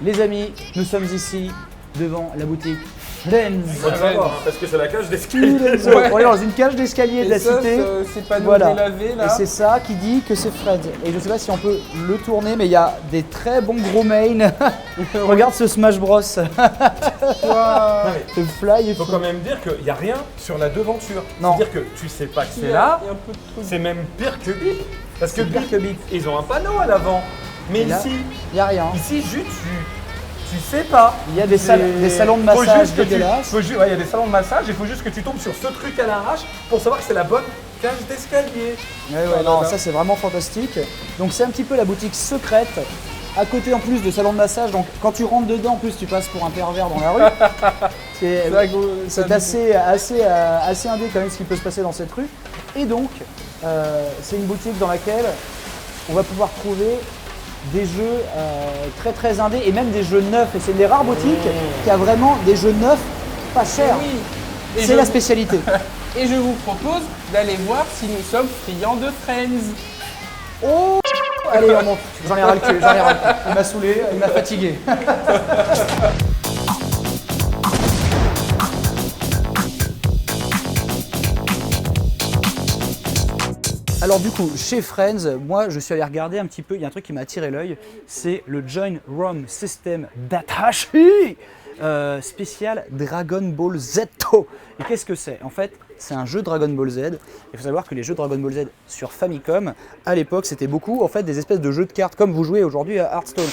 Les amis, nous sommes ici devant la boutique Friends. Faut le savoir, parce que c'est la cage d'escalier. On est dans une cage d'escalier de la cité. C'est pas nous Voilà. lavé là. Et c'est ça qui dit que c'est Friends. Et je sais pas si on peut le tourner, mais il y a des très bons gros mains. Regarde ce Smash Bros. Le fly est Il faut fou. quand même dire qu'il n'y a rien sur la devanture. Non. C'est-à-dire que tu sais pas que Il c'est y a- là, il y a un peu de trucs. c'est même pire que Bip. Parce que C'est pire Bip, que Bip. ils ont un panneau à l'avant. Mais Et là, ici, Il n'y a rien. juste tu sais pas. Il y a des salons de Faut massage juste que dégueulasses. il y a des salons de massage, il faut juste que tu tombes sur ce truc à l'arrache pour savoir que c'est la bonne cage d'escalier. Ouais, non, ça c'est vraiment fantastique. Donc c'est un petit peu la boutique secrète. À côté en plus de salon de massage, donc quand tu rentres dedans, en plus tu passes pour un pervers dans la rue. C'est assez indé quand même ce qui peut se passer dans cette rue. Et donc, c'est une boutique dans laquelle on va pouvoir trouver des jeux très très indés et même des jeux neufs. Et c'est une des rares boutiques qui a vraiment des jeux neufs pas chers. Oui. Et C'est je- la spécialité. Et je vous propose d'aller voir si nous sommes friands de Friends. Oh, allez, on monte. J'en ai ras le cul, Il m'a saoulé, il m'a fatigué. Alors du coup, chez Friends, moi je suis allé regarder un petit peu, il y a un truc qui m'a attiré l'œil, c'est le Join ROM System Datashi spécial Dragon Ball Z. Et qu'est-ce que c'est? En fait, c'est un jeu Dragon Ball Z. Il faut savoir que les jeux Dragon Ball Z sur Famicom, à l'époque, c'était beaucoup en fait des espèces de jeux de cartes comme vous jouez aujourd'hui à Hearthstone.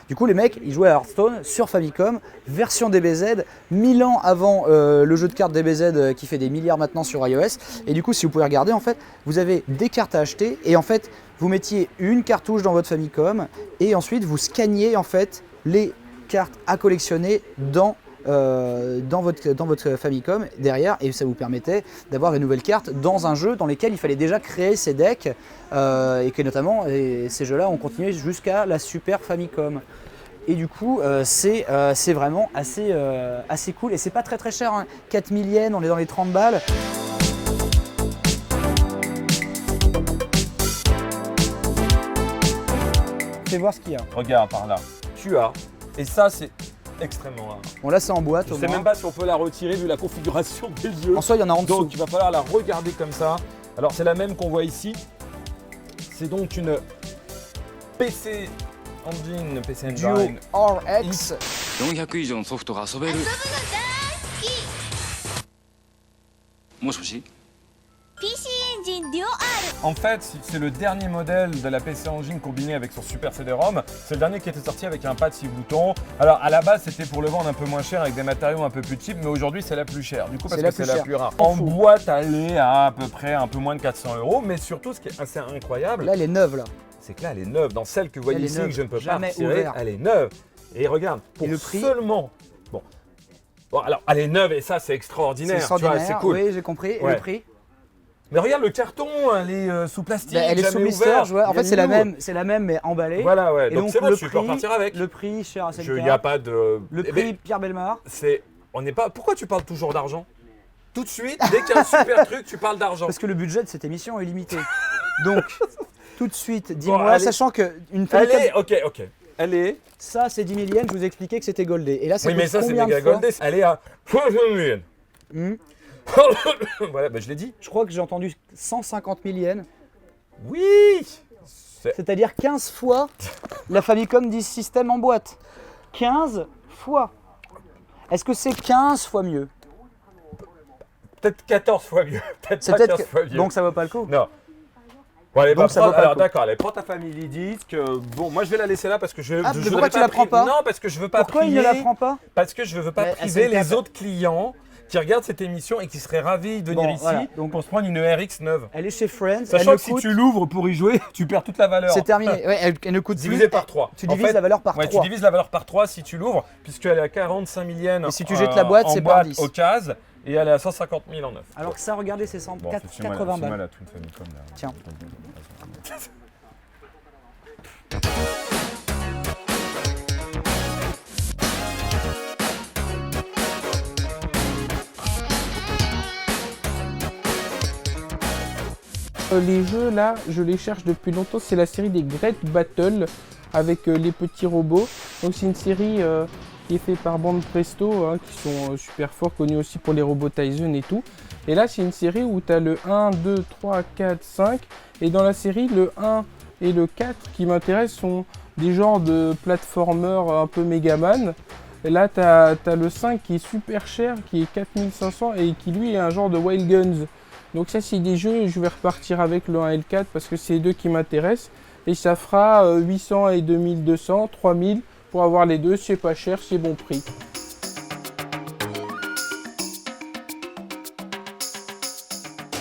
Du coup, les mecs, ils jouaient à Hearthstone sur Famicom, version DBZ, 1000 ans avant le jeu de cartes DBZ qui fait des milliards maintenant sur iOS. Et du coup, si vous pouvez regarder, en fait, vous avez des cartes à acheter et en fait, vous mettiez une cartouche dans votre Famicom et ensuite vous scanniez en fait les cartes à collectionner dans votre Famicom derrière et ça vous permettait d'avoir des nouvelles cartes dans un jeu dans lesquels il fallait déjà créer ces decks et que notamment ces jeux-là ont continué jusqu'à la Super Famicom. Et du coup, c'est vraiment assez cool et c'est pas très très cher, hein. 4000 yens, on est dans les 30 balles. Fais voir ce qu'il y a. Regarde par là. Tu as. Et ça, c'est extrêmement rare. Bon là c'est en boîte Je au sais moins. même pas si on peut la retirer vu la configuration des yeux. En soi il y en a en dessous. Donc il va falloir la regarder comme ça. Alors c'est la même qu'on voit ici. C'est donc une PC Engine, PC Duo Engine. RX. 400以上のソフトが遊べるもしもし PC Engine Duo R En fait, c'est le dernier modèle de la PC Engine combiné avec son Super CD-ROM. C'est le dernier qui était sorti avec un pad 6 boutons. Alors à la base, c'était pour le vendre un peu moins cher avec des matériaux un peu plus cheap, mais aujourd'hui c'est la plus chère. Du coup, parce C'est la que c'est plus la chère. plus rare. On En fout. boîte, elle est à peu près un peu moins de 400 €. Mais surtout, ce qui est assez incroyable, Là elle est neuve là. c'est que là, elle est neuve. Dans celle que vous voyez Elle est ici, neuve, que je ne peux jamais pas retirer, ouverte. elle est neuve. Et regarde, pour Et le prix seulement... Bon, alors, elle est neuve et ça, c'est C'est extraordinaire. Tu extraordinaire. vois, c'est cool. Oui j'ai compris. Et Ouais. le prix? Mais regarde le carton, elle est sous plastique. Bah, elle est sous jamais blister, ouverte. je vois. En Il y a fait, c'est une la même mais emballée. Voilà, ouais. Et Donc c'est bon, le tu peux repartir avec. Le prix, cher à cette Il n'y a pas de. Le Eh prix, ben, Pierre Bellemare. on n'est pas. Pourquoi tu parles toujours d'argent? Tout de suite, dès qu'il y a un super truc, tu parles d'argent. Parce que le budget de cette émission est limité. Donc, tout de suite, dis-moi, Bon, allez. sachant qu'une Elle Famicom, est. Ok. Elle est. ça c'est 10 000 yens, je vous ai expliqué que c'était goldé. Et là, ça Oui, mais coûte ça, c'est combien méga de fois goldé. Elle est à 60 000 Hmm. Voilà, bah, je l'ai dit. Je crois que j'ai entendu 150 000 yens, Oui. c'est-à-dire 15 fois la Famicom 10 System en boîte. 15 fois. Est-ce que c'est 15 fois mieux? Peut-être 14 fois mieux. Peut-être C'est pas peut-être 15 fois mieux. Donc ça vaut pas le coup. Non. Bon, allez, Donc bah, ça vaut pas le alors coup. d'accord, allez, prends ta family disque. Bon, moi je vais la laisser là parce que je. Ah, je mais voudrais pourquoi tu la prends pas? Non, parce que je veux pas Pourquoi il priver. ne la prend pas? Parce que je veux pas Mais priver SNK, les autres clients qui regardent cette émission et qui seraient ravis de venir Bon, ici voilà, donc- pour se prendre une RX neuve. Elle est chez Friends, Sachant elle que ne si coûte... tu l'ouvres pour y jouer, tu perds toute la valeur. C'est terminé. Ouais, elle ne coûte Divisé plus. par 3. Tu divises la valeur par Ouais, 3. tu divises la valeur par 3 si tu l'ouvres, puisqu'elle est à 45 000 yens. Et si tu jettes la boîte, en c'est par boîte 10. au case et elle est à 150 000 en neuf. Alors que ça, regardez, c'est 80 balles. la Twin Famicom là. Tiens. Les jeux là, je les cherche depuis longtemps, c'est la série des Great Battle avec les petits robots. Donc c'est une série qui est faite par Band Presto, hein, qui sont super forts, connus aussi pour les robots Tyson et tout. Et là c'est une série où tu as le 1, 2, 3, 4, 5. Et dans la série, le 1 et le 4 qui m'intéressent sont des genres de platformers un peu Megaman. Et là tu as le 5 qui est super cher, qui est 4500 et qui lui est un genre de Wild Guns. Donc ça c'est des jeux, je vais repartir avec le 1 et le 4 parce que c'est les deux qui m'intéressent. Et ça fera 800 et 2200, 3000 pour avoir les deux, c'est pas cher, c'est bon prix.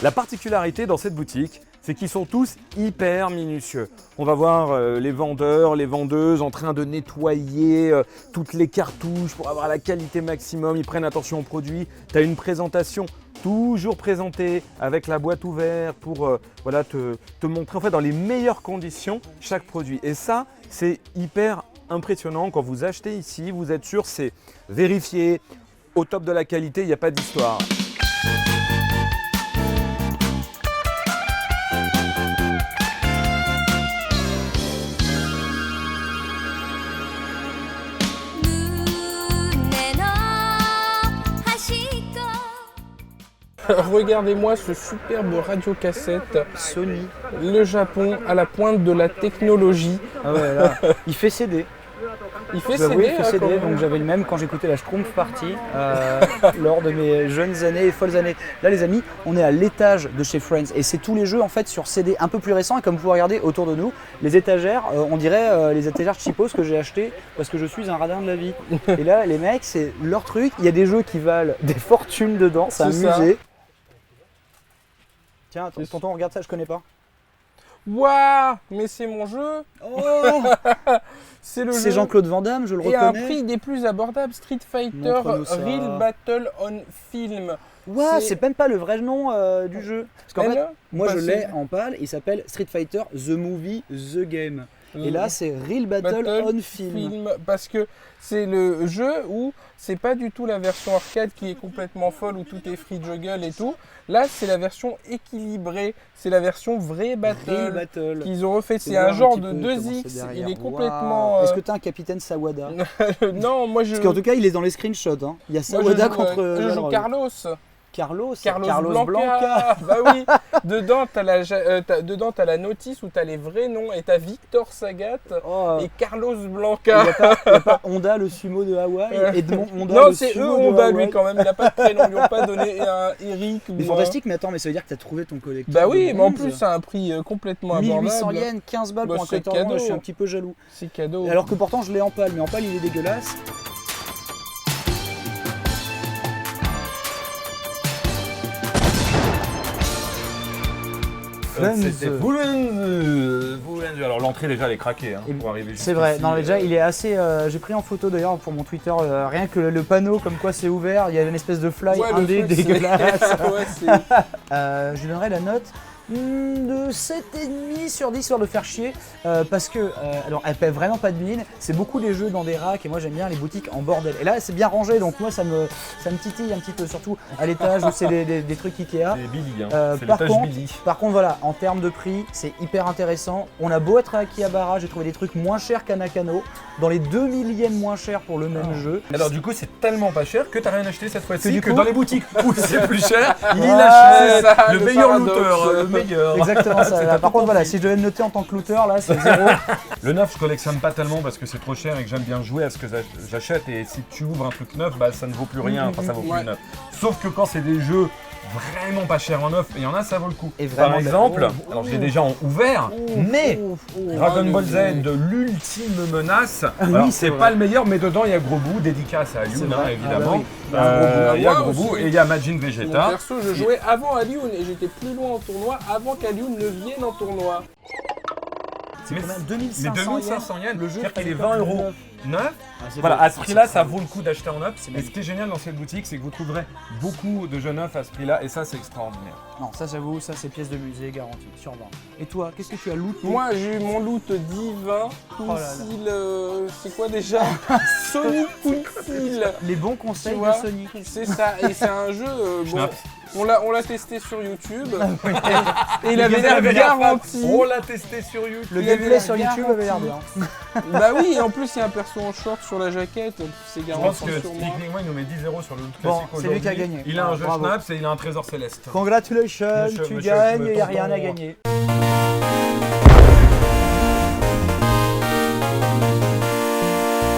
La particularité dans cette boutique, c'est qu'ils sont tous hyper minutieux. On va voir les vendeurs, les vendeuses en train de nettoyer toutes les cartouches pour avoir la qualité maximum. Ils prennent attention aux produits. Tu as une présentation toujours présentée avec la boîte ouverte pour voilà, te montrer en fait, dans les meilleures conditions chaque produit. Et ça, c'est hyper impressionnant. Quand vous achetez ici, vous êtes sûr, c'est vérifié, au top de la qualité, il n'y a pas d'histoire. Regardez-moi ce superbe radiocassette. Sony. Le Japon à la pointe de la technologie. Ah ouais, là, il fait CD. Il fait Je vous avoue, CD, il fait hein, CD, quand même. donc j'avais le même quand j'écoutais la Schtroumpf Party lors de mes jeunes années et folles années. Là les amis, on est à l'étage de chez Friends et c'est tous les jeux en fait sur CD un peu plus récents et comme vous regardez autour de nous, les étagères, on dirait les étagères cheapos que j'ai acheté parce que je suis un radin de la vie. Et là les mecs, c'est leur truc, il y a des jeux qui valent des fortunes dedans, c'est un C'est ça. musée. Tiens, tonton, regarde ça, je connais pas. Waouh, mais c'est mon jeu. Oh, C'est le jeu. c'est Jean-Claude Van Damme, je le Et un reconnais. prix des plus abordables, Street Fighter Montre-nous ça. Real Battle on Film. Ouah, c'est- c'est même pas le vrai nom du jeu. Parce qu'en Et fait, là, moi je bah, l'ai c'est en pâle, il s'appelle Street Fighter The Movie The Game. Et là c'est Real Battle, Battle on Film. parce que c'est le jeu où c'est pas du tout la version arcade qui est complètement folle où tout est free juggle et tout. Là c'est la version équilibrée, c'est la version vrai Real battle Battle. qu'ils ont refait. C'est voir un genre petit de peu comment 2X, c'est derrière. il est Waouh. complètement... Est-ce que t'as un capitaine Sawada non, moi je... Parce qu'en tout cas il est dans les screenshots. Hein. Il y a moi, Sawada joue, contre je joue Valorant. Carlos Carlos Blanca. Bah oui, dedans t'as la notice où t'as les vrais noms et t'as Victor Sagat Oh, et Carlos il Blanca. n'y a pas Honda le sumo de Hawaï Edmond Honda Non, le c'est sumo eux de Honda Hawaï. lui quand même, il a pas de prénom, ils lui ont pas donné un Eric ou Mais un- fantastique, mais attends, mais ça veut dire que t'as trouvé ton collecteur. Bah de oui, mais en bronze. plus c'est un prix complètement 1800 abordable. yens, 15 balles Bah, pour un c'est collector de bronze, cadeau. je suis un petit peu jaloux. C'est cadeau. Alors que pourtant je l'ai en pâle, mais en pâle il est dégueulasse. C'était Boulogne. Alors l'entrée déjà elle est craquée hein, Et pour arriver C'est vrai, jusqu'ici. non, mais déjà il est assez. J'ai pris en photo d'ailleurs pour mon Twitter, rien que le panneau comme quoi c'est ouvert, il y a une espèce de fly Ouais, le indé truc, c'est- dégueulasse. Ouais, c'est- Je lui donnerais la note de 7,5 sur 10 sur de faire chier parce que alors elle paie vraiment pas de mine, c'est beaucoup les jeux dans des racks et moi j'aime bien les boutiques en bordel et là c'est bien rangé donc moi ça me titille un petit peu surtout à l'étage où c'est des trucs Ikea. C'est Billy, hein. C'est Par l'étage contre, Billy. voilà, en termes de prix, c'est hyper intéressant. On a beau être à Akihabara, j'ai trouvé des trucs moins chers qu'à Nakano, dans les 2 millièmes moins chers pour le même jeu. Alors du coup c'est tellement pas cher que t'as rien acheté cette fois-ci du que coup- dans les boutiques où c'est plus cher, il Ah, achète c'est ça, le le meilleur paradoxe. looter, le meilleur. Exactement ça. C'est Là, un par peu contre, voilà, compris. si je devais me noter en tant que looter, là, c'est 0. Le neuf je collectionne pas tellement parce que c'est trop cher et que j'aime bien jouer à ce que j'achète et si tu ouvres un truc neuf, bah ça ne vaut plus rien, enfin ça vaut plus Ouais. neuf. Sauf que quand c'est des jeux vraiment pas chers en neuf, et il y en a ça vaut le coup. Et vraiment, Par exemple, oh, alors je l'ai déjà en ouvert, mais Dragon Ball Z mais- de l'ultime menace, oui, alors c'est c'est vrai. pas le meilleur mais dedans il y a Gros Bout, dédicace à C'est Youn vrai. évidemment. Ah bah oui. Il y a Moi Gros aussi. Bout et il y a Majin Mon Vegeta. perso, je jouais avant Alioun et j'étais plus loin en tournoi avant qu'Alioun ne vienne en tournoi. C'est quand même Les 2500 2500 yens, le jeu c'est-à-dire qu'il est Famicom 20 euros neuf. neuf. Ah, c'est Voilà, beau. à ce prix-là, C'est ça très vaut le coup d'acheter en neuf. C'est Et ce magnifique. qui est génial dans cette boutique, c'est que vous trouverez beaucoup de jeux neufs à ce prix-là, et ça, c'est extraordinaire. Non, ça j'avoue, ça c'est pièce de musée garantie, sur 20. Et toi, qu'est-ce que tu as looté? Moi, j'ai eu mon loot divin, Oh là là. Kunsil, c'est quoi déjà Sonic Kunsil. Les bons Tu conseils vois, de Sonic. c'est ça, et c'est un jeu, bon, Schnaps. On l'a testé sur YouTube. Et il Le avait gameplay l'air l'air garanti. On l'a testé sur YouTube. Le Il avait gameplay l'air sur YouTube avait l'air bien. Bah oui, et en plus il y a un perso en short sur la jaquette. C'est Je garanti pense que sur moi. techniquement il nous met 10-0 sur le loot Bon, classique c'est lui qui a aujourd'hui. gagné. Il a un jeu Bravo. Schnaps et il a un trésor céleste. Congratulations, Monsieur, tu monsieur, gagnes, je me il n'y a tente rien dans- à gagner.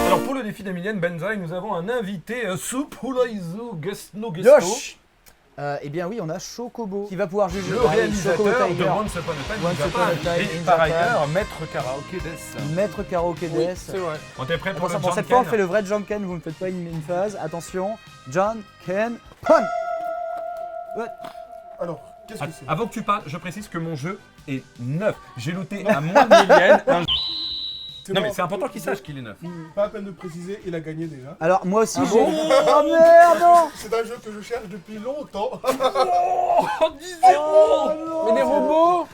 Alors pour le défi d'Emilienne Benzaï, nous avons un invité, Supulaizu Guestno Guesto, Yosh Eh bien oui, on a Chocobo qui va pouvoir juger. le Chocobo réalisateur de Tiger, Once Upon a Time in Once Upon a Japan. Time Et in par Japan. ailleurs, maître karaoké des. Maître Karaoke Oui, DS. c'est vrai. On est prêt pour le Bon, cette John fois, on Ken fait le vrai Janken, vous ne faites pas une phase. Attention, John, Ken, Pon. Alors, qu'est-ce que c'est? Avant que tu parles, je précise que mon jeu est neuf. J'ai looté à moins de millienne. Non mais c'est important qu'il sache qu'il est neuf. Pas la peine de préciser, il a gagné déjà. Alors moi aussi Ah j'ai... bon Oh merde, non. C'est un jeu que je cherche depuis longtemps. Mais les robots.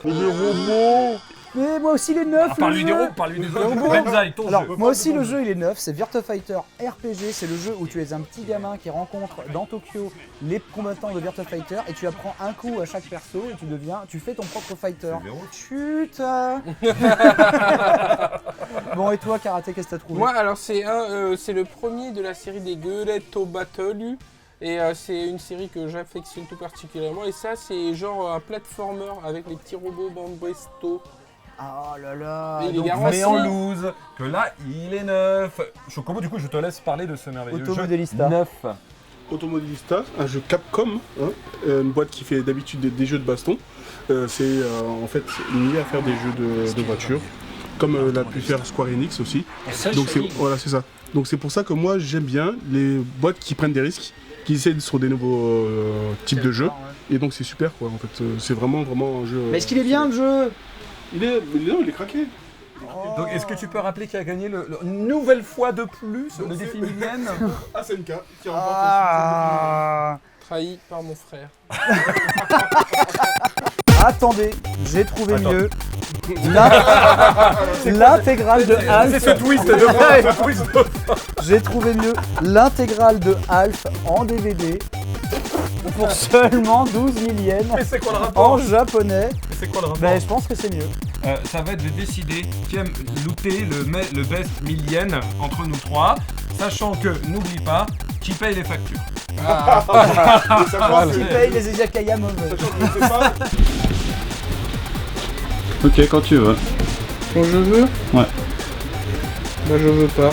Mais moi aussi les neufs, le Parle-lui jeu. des roues, parle-lui des autres. Benzaï, ton Alors jeu. moi aussi le jeu il est neuf, c'est Virtua Fighter RPG, c'est le jeu où tu es un petit gamin qui rencontre dans Tokyo les combattants de Virtua Fighter et tu apprends un coup à chaque perso et tu fais ton propre fighter. Chut. Bon et toi Karaté, qu'est-ce que t'as trouvé? Moi, alors c'est le premier de la série des Gueletto Battle. Et c'est une série que j'affectionne tout particulièrement. Et ça, c'est genre un platformer avec les petits robots Banbresto. Oh là là. Mais il est donc, garanti. Mais en loose, que là il est neuf. Chocobo, du coup, je te laisse parler de ce merveilleux jeu. Automodelista. Neuf. Automodelista, un jeu Capcom, hein, une boîte qui fait d'habitude des jeux de baston. C'est en fait lié à faire des jeux de voitures, comme l'a pu faire Square Enix aussi. Donc voilà, c'est ça. Donc c'est pour ça que moi j'aime bien les boîtes qui prennent des risques, qui essaient sur des nouveaux types de jeux. Et donc c'est super quoi. En fait, c'est vraiment un jeu. Mais est-ce qu'il est bien le jeu? Il est craqué. Donc est-ce que tu peux rappeler qui a gagné une nouvelle fois de plus le défi Emilienne? SNK qui remporte Ah. Trahi par mon frère. Attendez, j'ai trouvé Attends. mieux. L'intégrale de C'est Alf. ce twist de fin, ce twist de fin. J'ai trouvé mieux l'intégrale de Alf en DVD pour seulement 12 millièmes Mais c'est quoi le en rapport? japonais. Mais c'est quoi le rapport? Ben, je pense que c'est mieux. Ça va être de décider qui aime looter le best millienne entre nous trois, sachant que, n'oublie pas, qui paye les factures. Et sachant Qui que- paye les izakaya mauvais. sachant que je sais pas. Ok, quand tu veux. Quand je veux? Ouais. Bah je veux pas.